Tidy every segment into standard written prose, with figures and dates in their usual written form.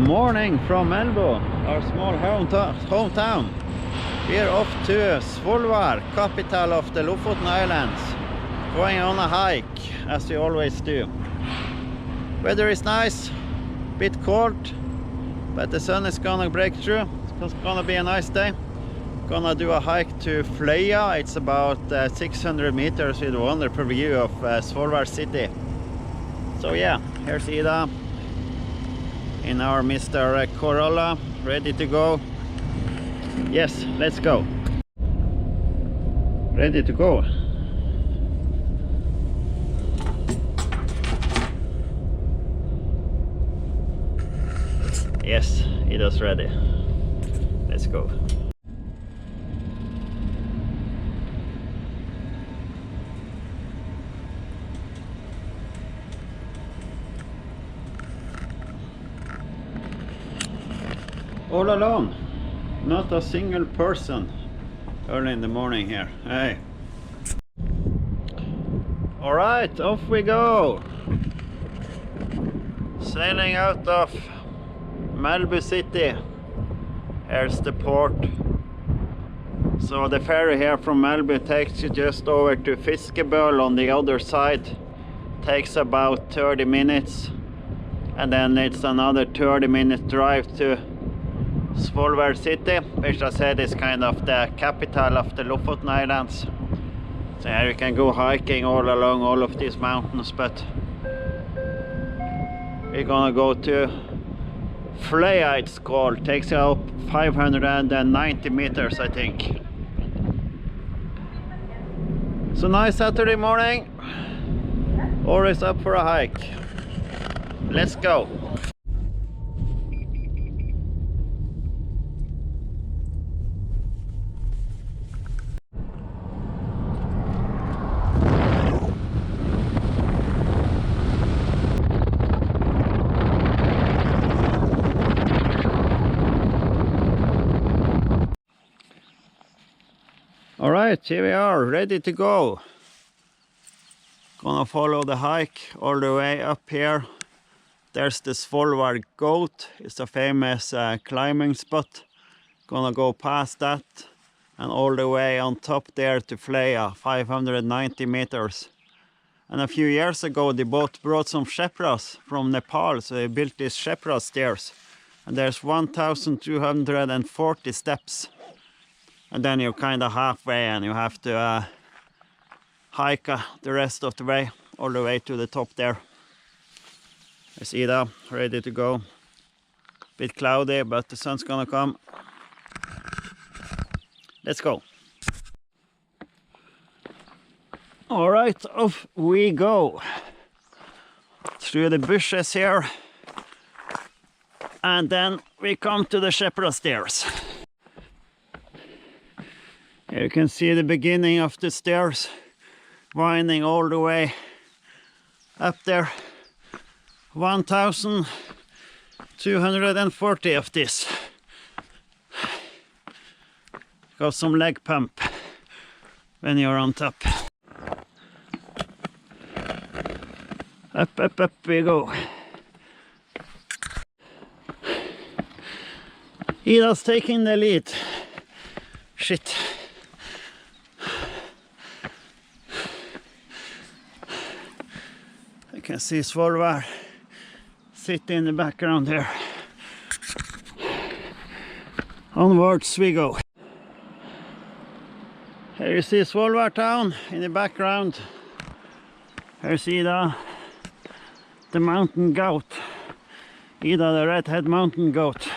morning from Melbu, our small hometown. We are off to Svolvær, capital of the Lofoten Islands, going on a hike as we always do. Weather is nice, bit cold, but the sun is gonna break through. It's gonna be a nice day. Gonna do a hike to Fløya. It's about 600 meters with a wonderful view of Svolvær city. So yeah, here's Ida in our Mr. Corolla, ready to go. Yes, let's go. Ready to go. Yes, Ida's ready. Let's go. All alone, not a single person early in the morning here. Hey. All right, off we go. Sailing out of Melbu city. Here's the port. So the ferry here from Melbu takes you just over to Fisherman on the other side. Takes about 30 minutes, and then it's another 30-minute drive to Svolvær city, which I said is kind of the capital of the Lofoten Islands. So here you can go hiking all along all of these mountains, but we're gonna go to Fløya, it's called. Takes you up 590 meters, I think. So nice Saturday morning. Always up for a hike. Let's go. All right, here we are, ready to go. Gonna follow the hike all the way up here. There's the Svolvær goat. It's a famous climbing spot. Gonna go past that and all the way on top there to Fløya, 590 meters. And a few years ago they both brought some shepherds from Nepal, so they built these shepherd stairs. And there's 1,240 steps. And then you're kind of halfway and you have to hike the rest of the way, all the way to the top there. There's Ida, ready to go. Bit cloudy, but the sun's gonna come. Let's go. All right, off we go. Through the bushes here. And then we come to the shepherd stairs. Here you can see the beginning of the stairs, winding all the way up there. 1,240 of this. Got some leg pump when you're on top. Up, up, up we go. Ida's taking the lead. Shit. You can see Svolvær sitting in the background here. Onwards we go. Here you see Svolvær town in the background. Here's Ida, the mountain goat. Ida, the redhead mountain goat.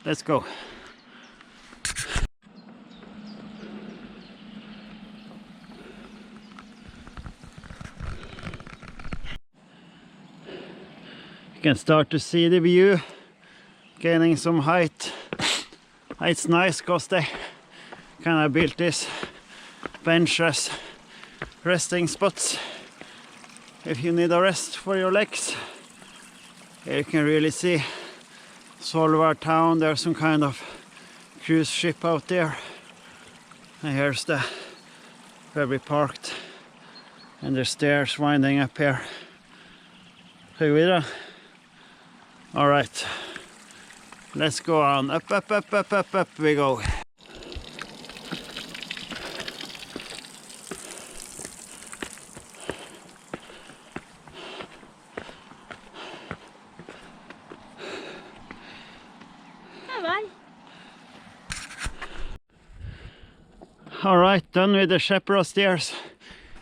Let's go. You can start to see the view, gaining some height. It's nice because they kind of built this benches, resting spots. If you need a rest for your legs, here you can really see Svolvær town. There's some kind of cruise ship out there, and here's the ferry parked, and the stairs winding up here. Høyre. All right, Let's go on. Up, up, up, up, up, up we go. Alright, done with the Shepherd stairs.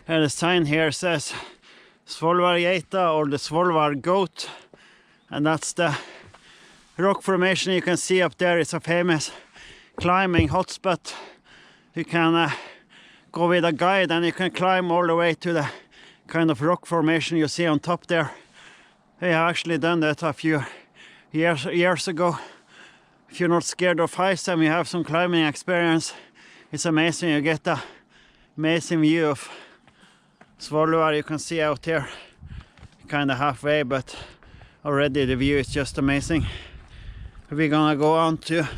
And the sign here says Svolvær geita or the Svolvær goat. And that's the rock formation you can see up there. It's a famous climbing hotspot. You can go with a guide and you can climb all the way to the kind of rock formation you see on top there. I have actually done that a few years ago. If you're not scared of heights and you have some climbing experience, it's amazing. You get the amazing view of Svolvær. You can see out here kind of halfway, but already the view is just amazing. We're gonna go on to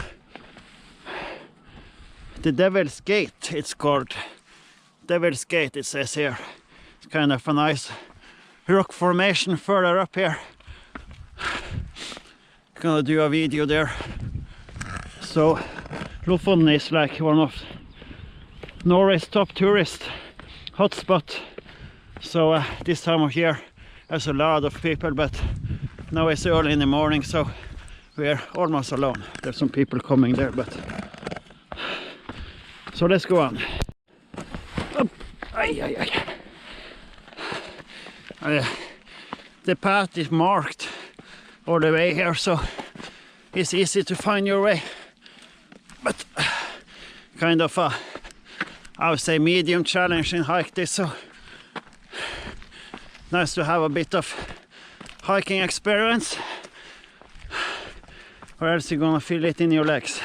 the Devil's Gate, it's called. Devil's Gate, it says here. It's kind of a nice rock formation further up here. Gonna do a video there. So Lofoten is like one of Norway's top tourist hotspot. So this time of year there's a lot of people, but now it's early in the morning, so we're almost alone. There's some people coming there, but so let's go on. Up. Ay. The path is marked all the way here, so it's easy to find your way. But kind of a, I would say, medium challenging hike this, so nice to have a bit of hiking experience, or else you're gonna feel it in your legs.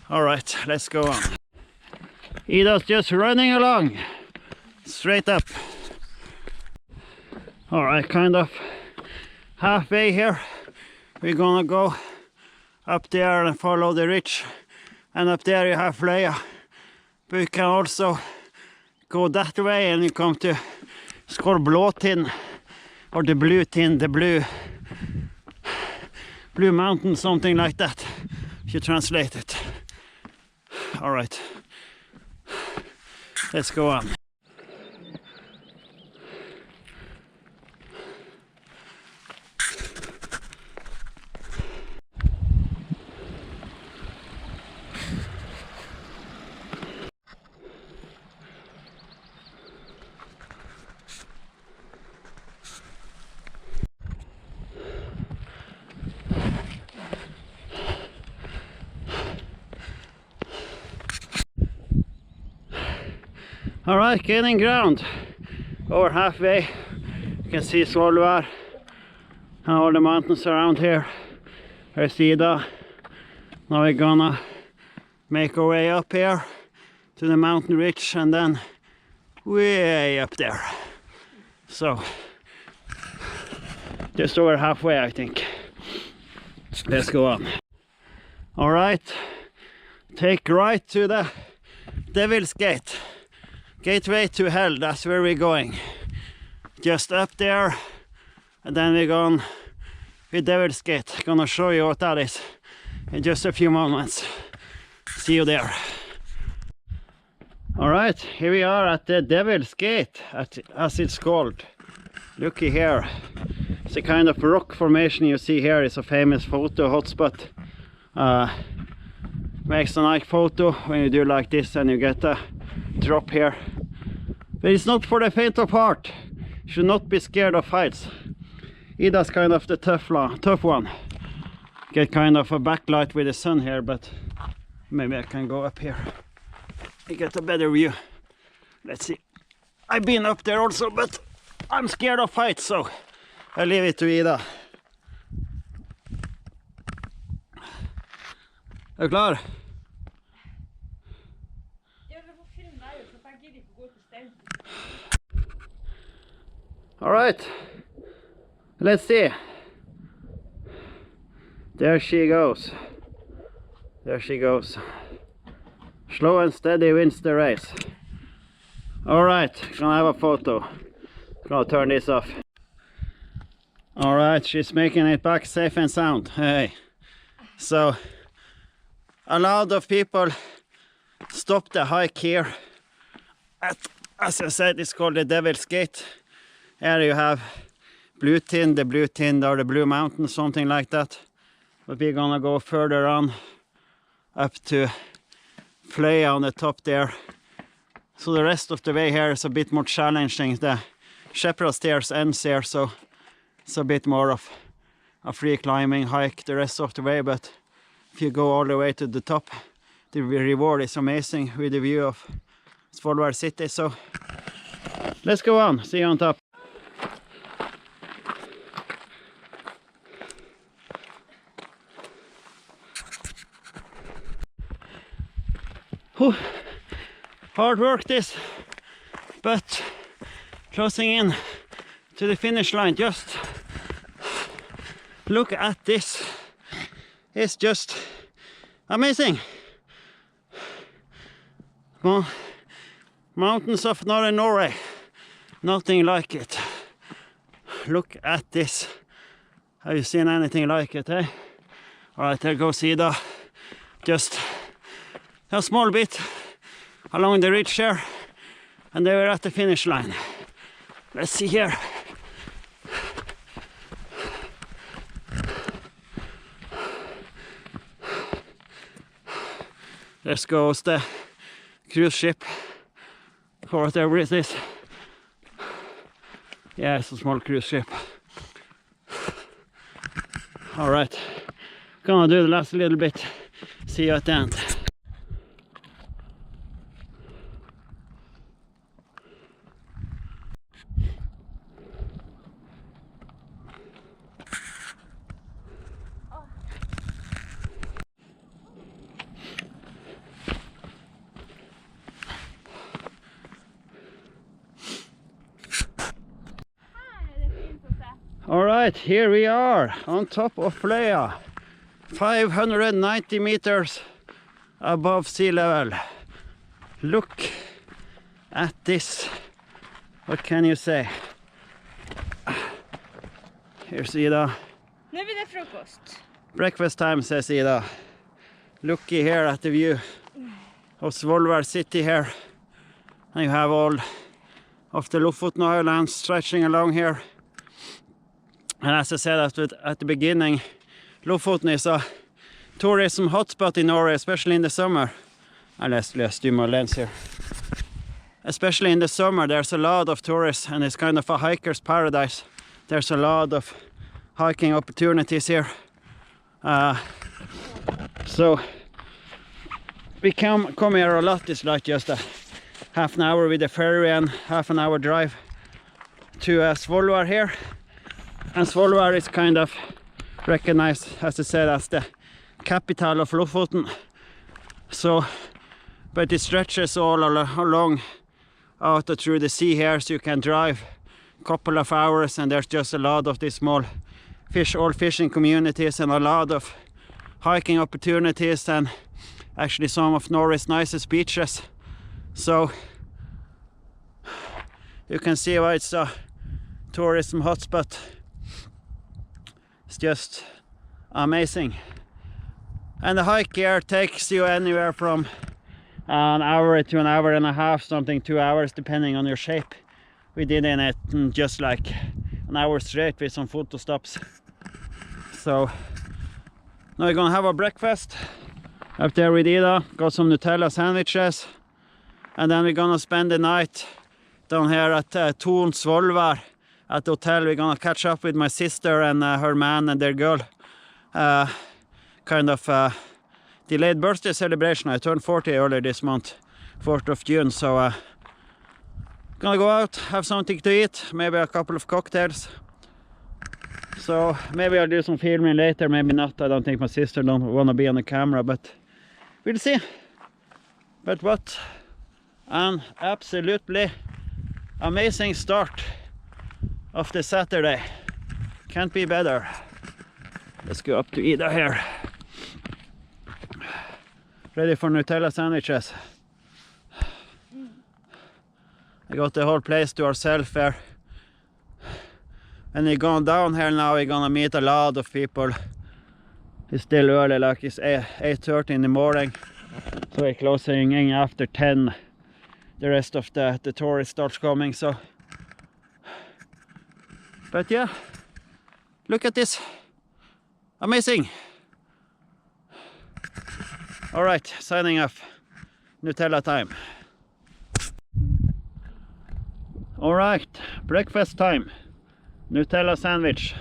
Alright, let's go on. Ida's just running along, straight up. Alright, kind of halfway here. We're gonna go up there and follow the ridge, and up there you have Fløya. But you can also go that way and you come to Blåtind, or the Blue Tind, the blue mountain, something like that, if you translate it. Alright, let's go on. Alright, gaining ground. Over halfway. You can see Svolvær and all the mountains around here. There's Ida. Now we're gonna make our way up here to the mountain ridge and then way up there. So, just over halfway, I think. Let's go on. Alright, take right to the Devil's Gate. Gateway to hell, that's where we're going. Just up there, and then we're going with Devil's Gate. Gonna show you what that is in just a few moments. See you there. Alright, here we are at the Devil's Gate, as it's called. Looky here. It's a kind of rock formation you see here. It's a famous photo hotspot. Makes a nice photo when you do like this and you get a drop here. But it's not for the faint of heart. You should not be scared of heights. Ida's kind of the tough one. Get kind of a backlight with the sun here, but maybe I can go up here. You get a better view. Let's see. I've been up there also, but I'm scared of heights, so I leave it to Ida. Er du klar? All right, let's see. There she goes. There she goes. Slow and steady wins the race. All right, gonna have a photo. Gonna turn this off. All right, she's making it back safe and sound. Hey, so a lot of people stop the hike here at, as I said, it's called the Devil's Gate. Here you have Blue Tind, the Blue Tind or the Blue Mountain, something like that. But we're gonna go further on up to Fløya on the top there. So the rest of the way here is a bit more challenging. The Shepherd Stairs ends here, so it's a bit more of a free climbing hike the rest of the way. But if you go all the way to the top, the reward is amazing with the view of Svolvær city. So let's go on, see you on top. Whew. Hard work this, but closing in to the finish line. Just look at this. It's just amazing. Well, mountains of northern Norway, nothing like it. Look at this. Have you seen anything like it, eh? Alright, there goes Ida. Just a small bit along the ridge here, and they were at the finish line. Let's see here. There goes the cruise ship, or whatever it is. Yeah, it's a small cruise ship. All right, gonna do the last little bit. See you at the end. All right, here we are on top of Fløya, 590 meters above sea level. Look at this. What can you say? Here's Ida. Nu blir det frukost. Breakfast time, says Ida. Looky here at the view of Svolvær city here. And you have all of the Lofoten Islands stretching along here. And as I said at the beginning, Lofoten is a tourism hotspot in Norway, especially in the summer. Let's do my lens here. Especially in the summer, there's a lot of tourists, and it's kind of a hiker's paradise. There's a lot of hiking opportunities here. So we come here a lot. It's like just a half an hour with the ferry and half an hour drive to Svolvær here. And Svolvær is kind of recognized, as I said, as the capital of Lofoten. So, but it stretches all along out through the sea here, so you can drive a couple of hours, and there's just a lot of these small old fishing communities and a lot of hiking opportunities, and actually some of Norway's nicest beaches. So you can see why it's a tourism hotspot. It's just amazing. And the hike here takes you anywhere from an hour to an hour and a half, something 2 hours, depending on your shape. We did in it in just like an hour straight with some photo stops. So now we're gonna have our breakfast up there with Ida, got some Nutella sandwiches, and then we're gonna spend the night down here at Thon Svolvær at the hotel. We're gonna catch up with my sister and her man and their girl. Kind of delayed birthday celebration. I turned 40 earlier this month, 4th of June, so gonna go out, have something to eat, maybe a couple of cocktails. So maybe I'll do some filming later, maybe not. I don't think my sister don't want to be on the camera, but we'll see. But what an absolutely amazing start of the Saturday. Can't be better. Let's go up to Ida here. Ready for Nutella sandwiches. I got the whole place to ourselves here. And we're going down here now, we're gonna meet a lot of people. It's still early, like it's 8:30 in the morning. So we're closing in after 10. The rest of the tourists starts coming, so. But yeah, look at this. Amazing. All right, signing off. Nutella time. All right, breakfast time. Nutella sandwich.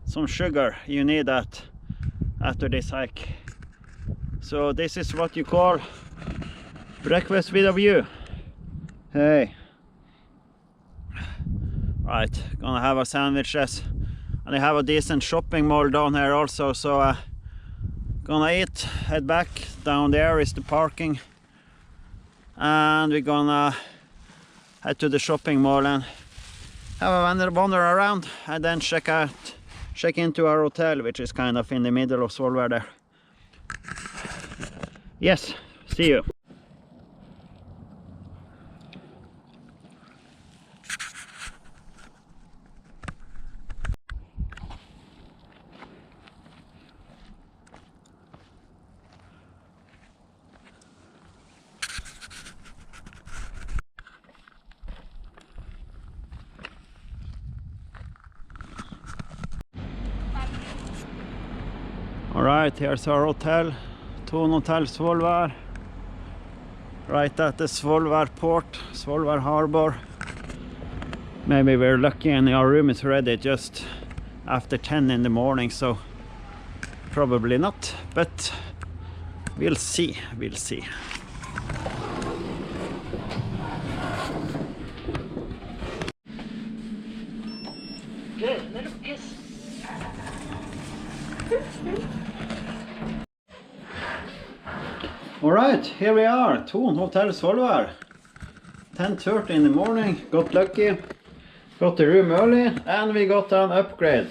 Some sugar, you need that after this hike. So this is what you call breakfast with a view. Hey. Right, gonna have a sandwiches. And they have a decent shopping mall down here also, so gonna eat, head back. Down there is the parking. And we're gonna head to the shopping mall and have a wander around and then check into our hotel, which is kind of in the middle of Svolvær there. Yes, see you. Alright, here's our hotel, Thon Svolvær. Right at the Svolvær port, Svolvær harbor. Maybe we're lucky and our room is ready just after 10 in the morning, so probably not, but we'll see, we'll see. Good little kiss. Alright, here we are, Thon Svolvær. 10:30 in the morning, got lucky, got the room early, and we got an upgrade.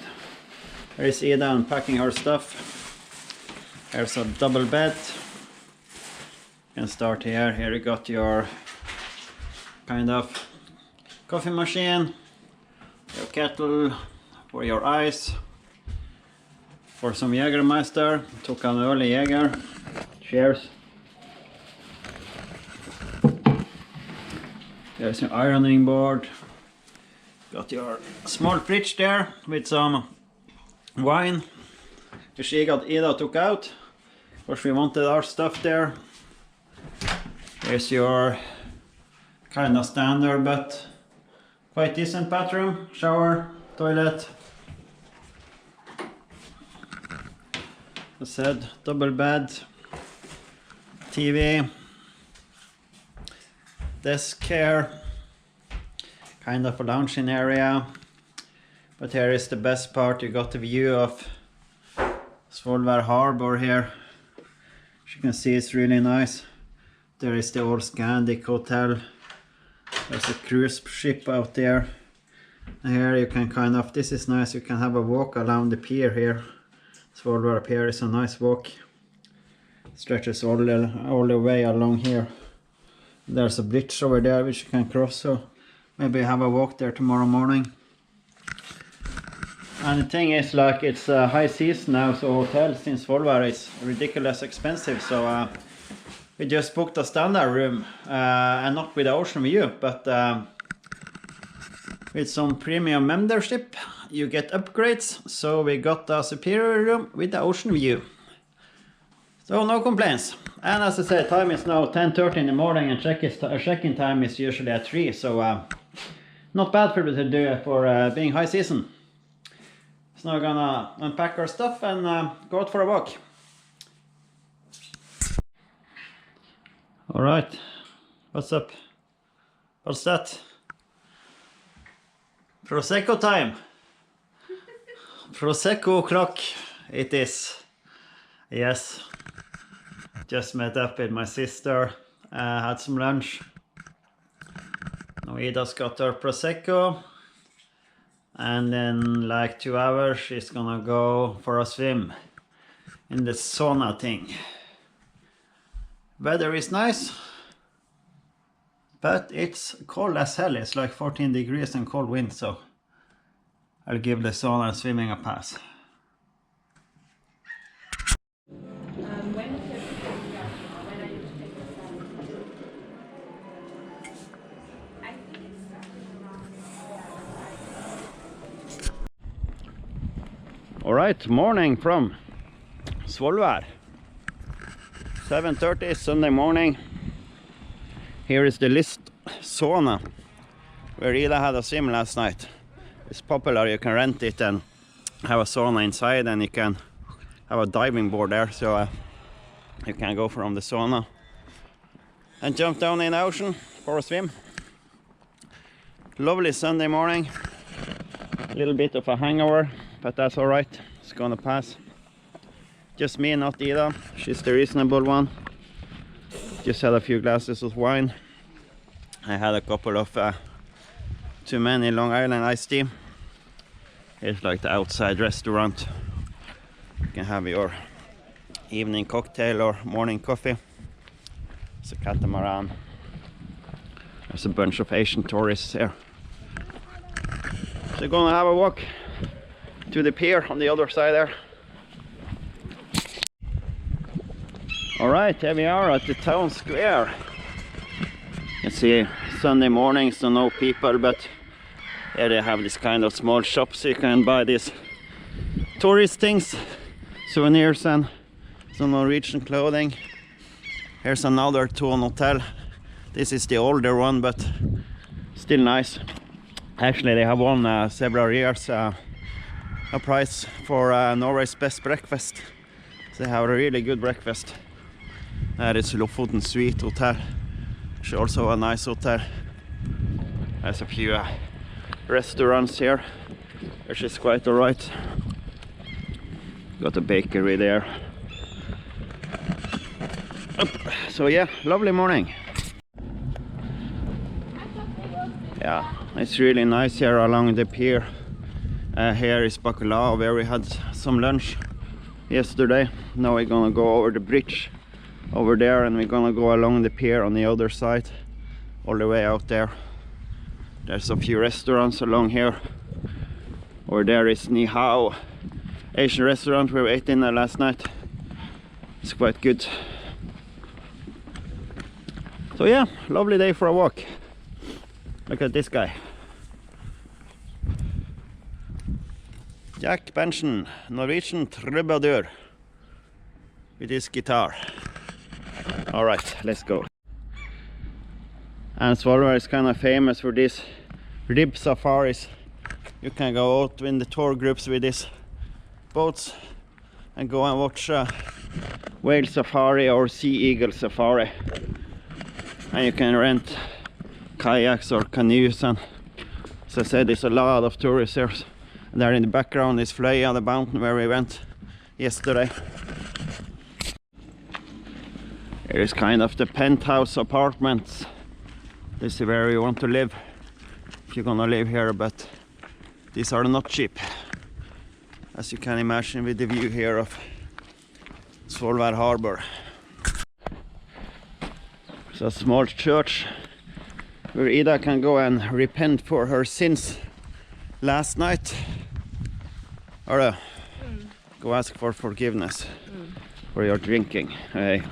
Here is Ida unpacking her stuff. Here's a double bed. You can start here. Here you got your kind of coffee machine, your kettle for your ice, for some Jägermeister. Took an early Jäger. Cheers. There's your ironing board. Got your small fridge there with some wine, which Ida took out. Of course, we wanted our stuff there. Here's your kind of standard but quite decent bathroom, shower, toilet. As I said, double bed, TV, desk here, kind of a lounging area. But here is the best part, you got the view of Svolvær harbor here. As you can see, it's really nice. There is the old Scandic hotel. There's a cruise ship out there. And here you can kind of, this is nice, you can have a walk along the pier here. Svolvær pier is a nice walk. Stretches all the way along here. There's a bridge over there which you can cross, so maybe have a walk there tomorrow morning. And the thing is, like, it's high season now, so hotels in Svolvær is ridiculous expensive, so we just booked a standard room, and not with the ocean view, but with some premium membership you get upgrades, so we got a superior room with the ocean view. So no complaints. And as I said, time is now 10:30 in the morning and check-in time is usually at 3, so not bad for me to do for being high season. So now we're gonna unpack our stuff and go out for a walk. Alright, what's up? What's that? Prosecco time! Prosecco o'clock it is. Yes. Just met up with my sister, had some lunch. Now Ida's got her Prosecco. And in like 2 hours she's gonna go for a swim in the sauna thing. Weather is nice, but it's cold as hell. It's like 14 degrees and cold wind, so I'll give the sauna and swimming a pass. Alright, morning from Svolvær. 7:30 Sunday morning. Here is the list sauna where Ida had a swim last night. It's popular, you can rent it and have a sauna inside, and you can have a diving board there, so you can go from the sauna and jump down in the ocean for a swim. Lovely Sunday morning. A little bit of a hangover, but that's alright, it's gonna pass. Just me, not Ida, she's the reasonable one. Just had a few glasses of wine. I had a couple of too many Long Island iced tea. It's like the outside restaurant. You can have your evening cocktail or morning coffee. It's a catamaran. There's a bunch of Asian tourists here. So gonna have a walk to the pier on the other side there. Alright, here we are at the town square. You can see Sunday morning, so no people, but here they have this kind of small shop, so you can buy these tourist things, souvenirs and some Norwegian clothing. Here's another Thon hotel. This is the older one, but still nice. Actually, they have won several years a prize for Norway's best breakfast. So they have a really good breakfast. That is Lofoten Suite Hotel. It's also a nice hotel. There's a few restaurants here, which is quite alright. Got a bakery there. So yeah, lovely morning. Yeah, it's really nice here along the pier. Here is Bacalao, where we had some lunch yesterday. Now we're gonna go over the bridge over there, and we're gonna go along the pier on the other side, all the way out there. There's a few restaurants along here. Over there is Ni Hao Asian restaurant we ate in there last night. It's quite good. So yeah, lovely day for a walk. Look at this guy. Jack Benson, Norwegian troubadour, with his guitar. Alright, let's go. And Svolvær is kind of famous for these rib safaris. You can go out in the tour groups with these boats and go and watch whale safari or sea eagle safari. And you can rent kayaks or canoes, and as I said, there's a lot of tourists here. And there in the background is Fløya, the mountain where we went yesterday. Here is kind of the penthouse apartments. This is where you want to live if you're gonna live here, but these are not cheap, as you can imagine with the view here of Svolvær harbor. It's a small church where Ida can go and repent for her sins last night, or go ask for forgiveness for your drinking. Hey.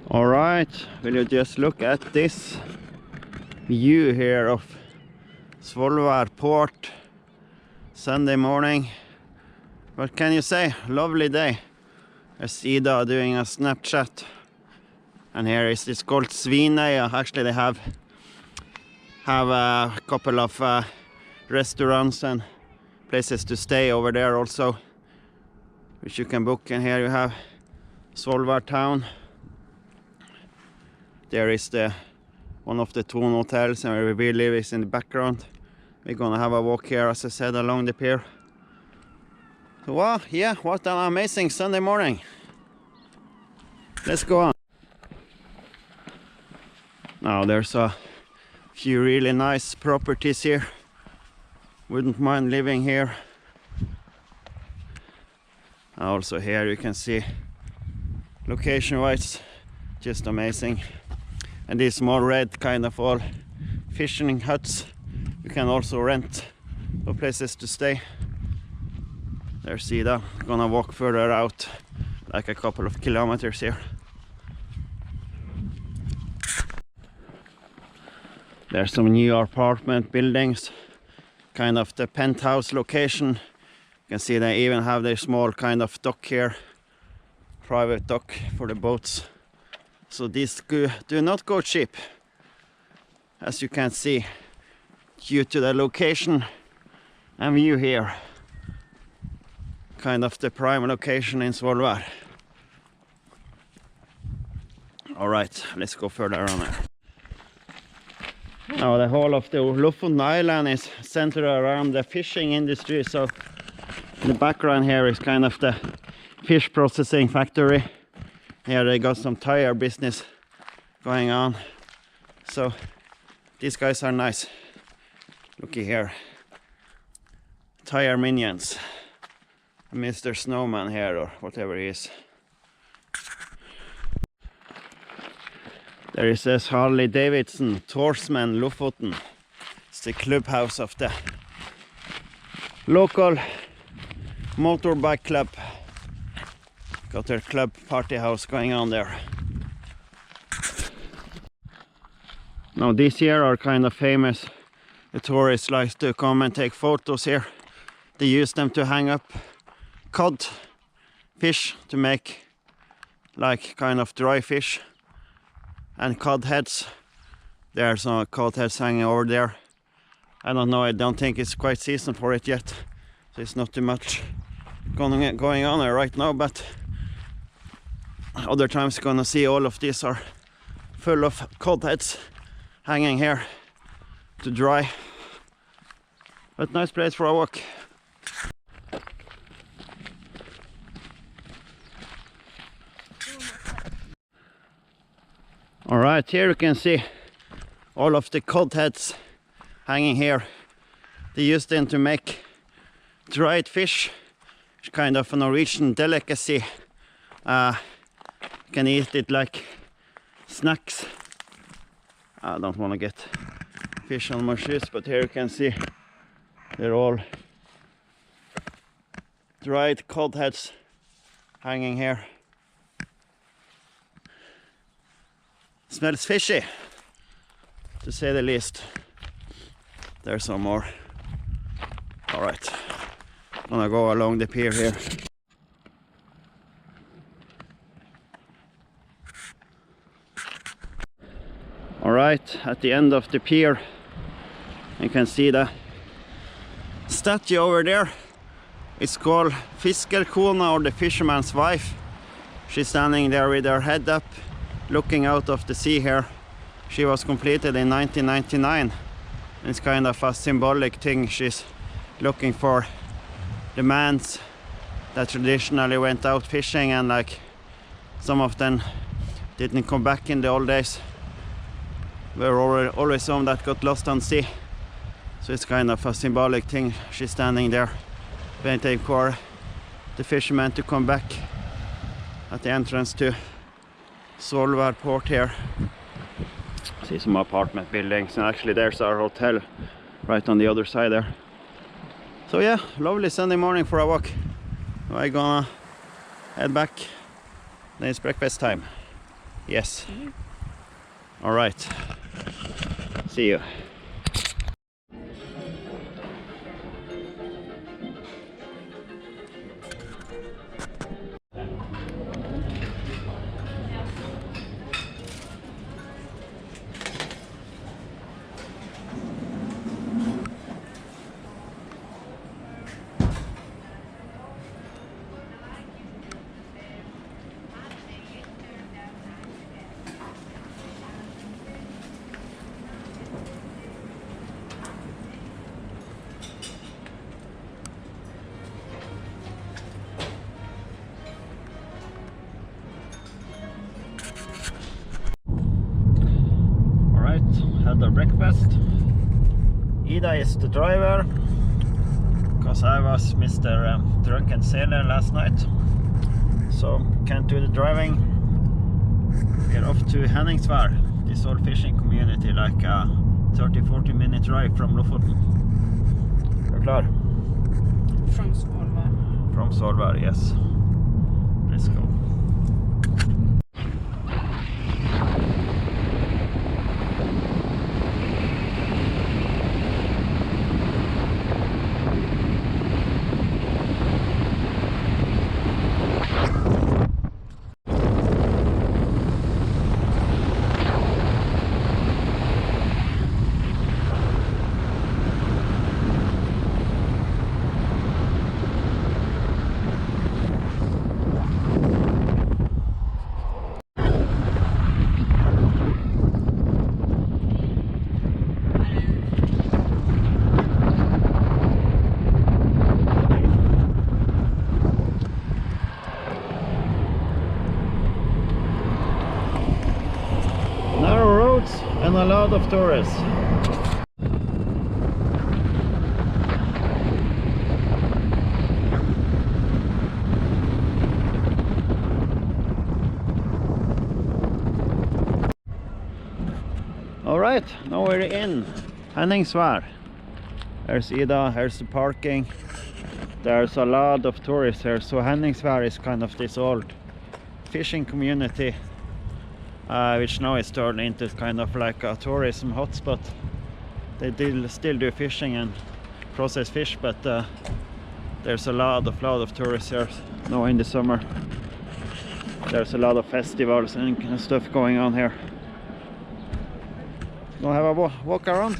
Alright, will you just look at this view here of Svolvær port, Sunday morning. What can you say? Lovely day. There's Ida doing a Snapchat. And here is this called Svineia. Actually they have a couple of restaurants and places to stay over there also, which you can book. And here you have Svolvær town. There is one of the Thon hotels, and where we live is in the background. We're gonna have a walk here, as I said, along the pier. So wow, yeah, what an amazing Sunday morning. Let's go on. Now there's a few really nice properties here. Wouldn't mind living here. And also here you can see location-wise, just amazing. And these small red kind of all fishing huts, You can also rent for places to stay. There's Sida. Gonna walk further out, like a couple of kilometers here. There's some new apartment buildings, kind of the penthouse location. You can see they even have their small kind of dock here, private dock for the boats. So these do not go cheap, as you can see, due to the location and view here. Kind of the prime location in Svolvær. Alright, let's go further on there. Now the whole of the Lofoten island is centered around the fishing industry, so in the background here is kind of the fish processing factory. Here they got some tire business going on, so these guys are nice. Looky here, tire minions, Mr. Snowman here or whatever he is. There is this Harley Davidson Torsman Lofoten. It's the clubhouse of the local motorbike club. Got their club party house going on there. Now these here are kind of famous. The tourists like to come and take photos here. They use them to hang up cod fish to make like kind of dry fish. And cod heads. There's some cod heads hanging over there. I don't know, I don't think it's quite season for it yet. So it's not too much going on there right now, but other times you're gonna see all of these are full of cod heads hanging here to dry. But nice place for a walk. Alright, here you can see all of the cod heads hanging here. They used them to make dried fish. It's kind of a Norwegian delicacy. You can eat it like snacks. I don't want to get fish on my shoes, but here you can see they're all dried cod heads hanging here. Smells fishy, to say the least. There's some more. Alright, I'm gonna go along the pier here. Alright, at the end of the pier, you can see the statue over there. It's called Fiskerkona, or the fisherman's wife. She's standing there with her head up, looking out of the sea here. She was completed in 1999. It's kind of a symbolic thing. She's looking for the mans that traditionally went out fishing, and like some of them didn't come back in the old days. There were always some that got lost on sea. So it's kind of a symbolic thing. She's standing there waiting for the fishermen to come back at the entrance to Svolvær port here. See some apartment buildings, and actually there's our hotel right on the other side there. So yeah, lovely Sunday morning for a walk. I'm gonna head back. Then it's breakfast time. Yes. All right. See you. Had our breakfast. Ida is the driver, because I was Mr. Drunken Sailor last night, so can't do the driving. We're off to Henningsvær, this old fishing community, like 30-40 minute drive from Lofoten. You're klar? From Svolvær. From Svolvær, yes. Let's go. And a lot of tourists. All right, now we're in Henningsvær. There's Ida, here's the parking. There's a lot of tourists here, so Henningsvær is kind of this old fishing community. Which now is turned into kind of like a tourism hotspot. They still do fishing and process fish, but there's a lot of tourists here now in the summer. There's a lot of festivals and stuff going on here. Gonna have a walk around.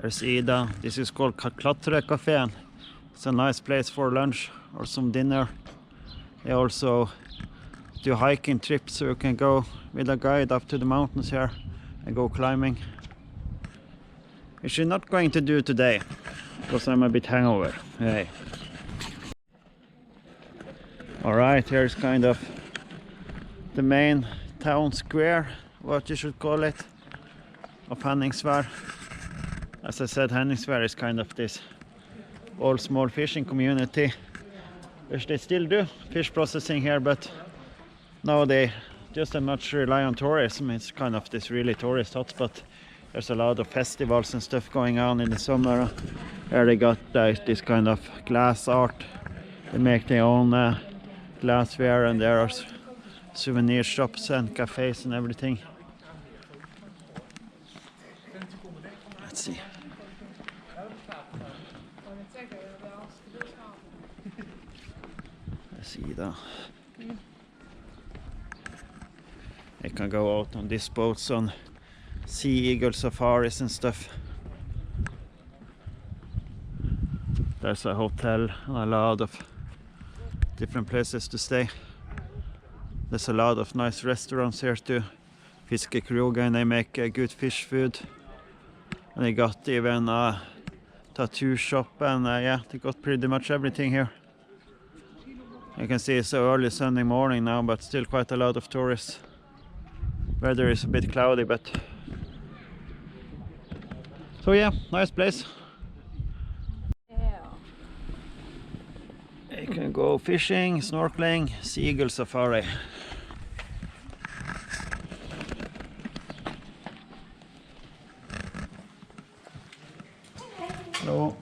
There's Ida. This is called Café. It's a nice place for lunch or some dinner. They also do hiking trips, so you can go with a guide up to the mountains here and go climbing. Which I'm not going to do today because I'm a bit hangover. Hey. Alright, here's kind of the main town square, what you should call it, of Henningsvær. As I said, Henningsvær is kind of this old small fishing community, which they still do fish processing here, but now they just as much rely on tourism. It's kind of this really tourist hotspot. There's a lot of festivals and stuff going on in the summer. Here they got this kind of glass art. They make their own glassware, and there are souvenir shops and cafés and everything. Let's see. Let's see that. You can go out on these boats on sea eagle safaris and stuff. There's a hotel and a lot of different places to stay. There's a lot of nice restaurants here too. Fiskekrogen, they make good fish food. And they got even a tattoo shop, and yeah, they got pretty much everything here. You can see it's so early Sunday morning now, but still quite a lot of tourists. Weather is a bit cloudy, but so yeah, nice place. Yeah. You can go fishing, snorkeling, sea eagle safari. Hello.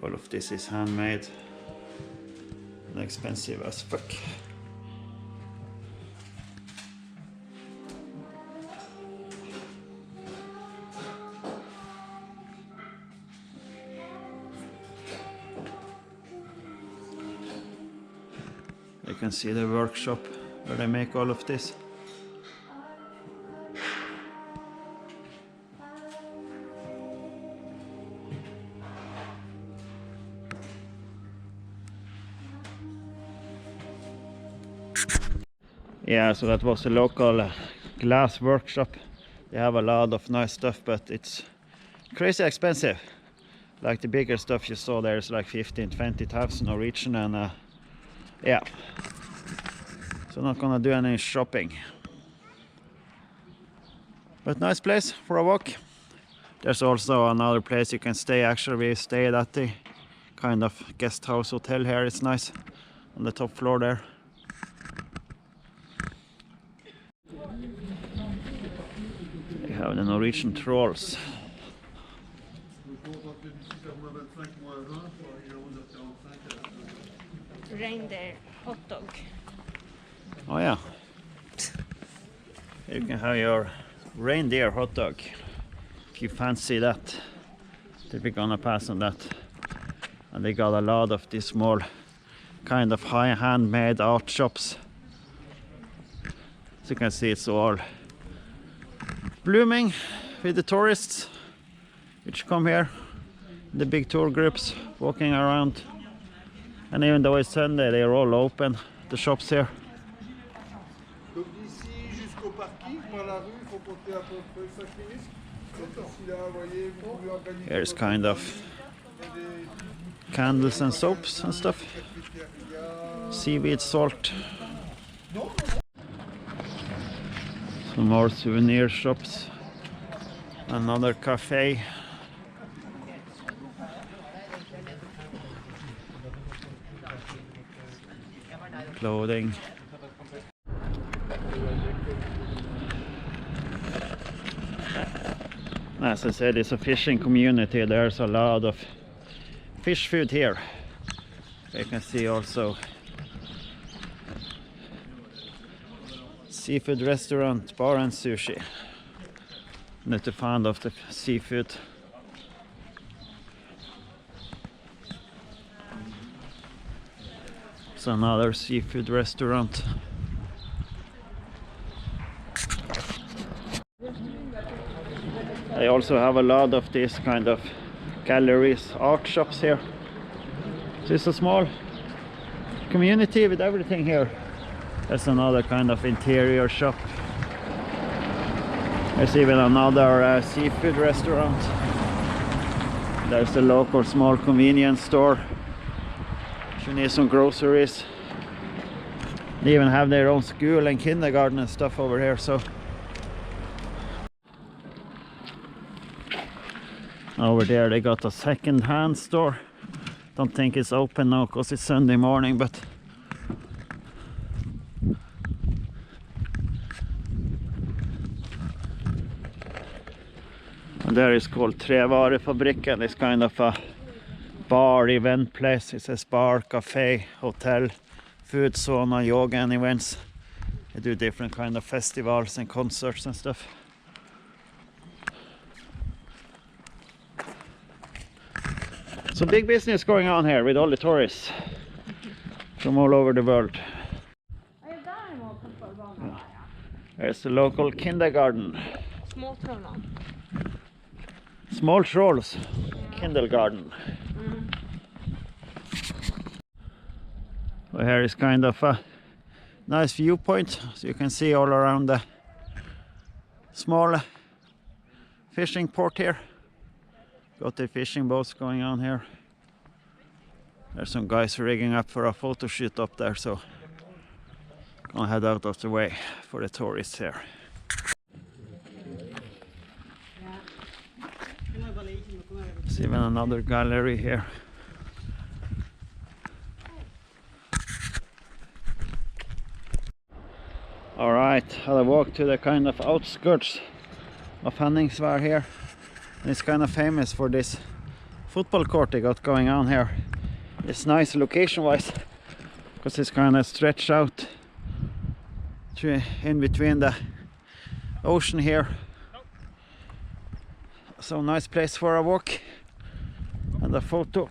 All of this is handmade and expensive as fuck. They can see the workshop where they make all of this. Yeah, so that was a local glass workshop. They have a lot of nice stuff, but it's crazy expensive. Like the bigger stuff you saw there is like 15,000-20,000 Norwegian, and yeah, so not gonna do any shopping. But nice place for a walk. There's also another place you can stay. Actually, we stayed at the kind of guest house hotel here. It's nice on the top floor there. They have the Norwegian trolls. Reindeer hot dog. Oh yeah. You can have your reindeer hot dog if you fancy that. We're gonna pass on that. And they got a lot of these small kind of high handmade art shops. As you can see, it's all blooming with the tourists which come here, the big tour groups walking around. And even though it's Sunday, they are all open, the shops here. Here's kind of candles and soaps and stuff. Seaweed salt. Some more souvenir shops. Another cafe. Clothing. As I said, it's a fishing community. There's a lot of fish food here. You can see also seafood restaurant, bar and sushi. Not a fan of the seafood. It's another seafood restaurant. They also have a lot of these kind of galleries, art shops here. So it's a small community with everything here. There's another kind of interior shop. There's even another seafood restaurant. There's a local small convenience store if you need some groceries. They even have their own school and kindergarten and stuff over here. So over there they got a second-hand store. Don't think it's open now because it's Sunday morning, but and there is called Trevarefabrikken. It's kind of a bar event place. It says bar, cafe, hotel, food, sauna, yoga and events. They do different kind of festivals and concerts and stuff. So big business going on here with all the tourists from all over the world. Yeah. There's the local kindergarten. Small trolls. Small trolls. Kindergarten. Well, here is kind of a nice viewpoint, so you can see all around the small fishing port here. Got the fishing boats going on here. There's some guys rigging up for a photo shoot up there, so gonna head out of the way for the tourists here. There's even another gallery here. Alright, had a walk to the kind of outskirts of Henningsvær here. And it's kind of famous for this football court they got going on here. It's nice location wise because it's kind of stretched out in between the ocean here. So nice place for a walk and a photo.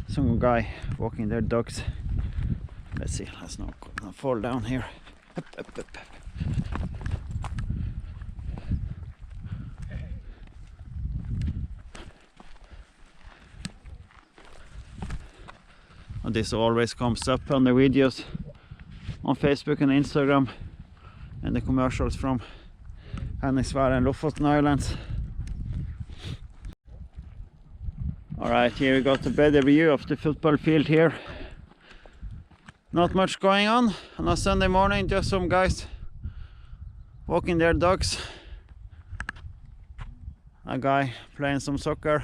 Some guy walking their dogs. Let's see, let's not fall down here. Up, up, up, up. And this always comes up on the videos on Facebook and Instagram and the commercials from Henningsvær and Lofoten Islands. Alright, here we got a better view of the football field here. Not much going on a Sunday morning, just some guys walking their dogs. A guy playing some soccer.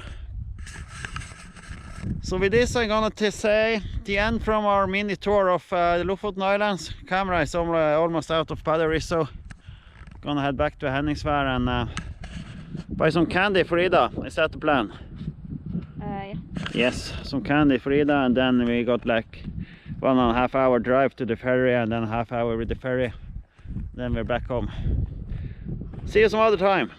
So with this I'm gonna say the end from our mini tour of the Lofoten Islands. Camera is almost out of battery, so gonna head back to Henningsvær and buy some candy for Ida. Is that the plan? Yeah. Yes, some candy for Ida, and then we got like 1.5 hour drive to the ferry, and then a half hour with the ferry. Then we're back home. See you some other time.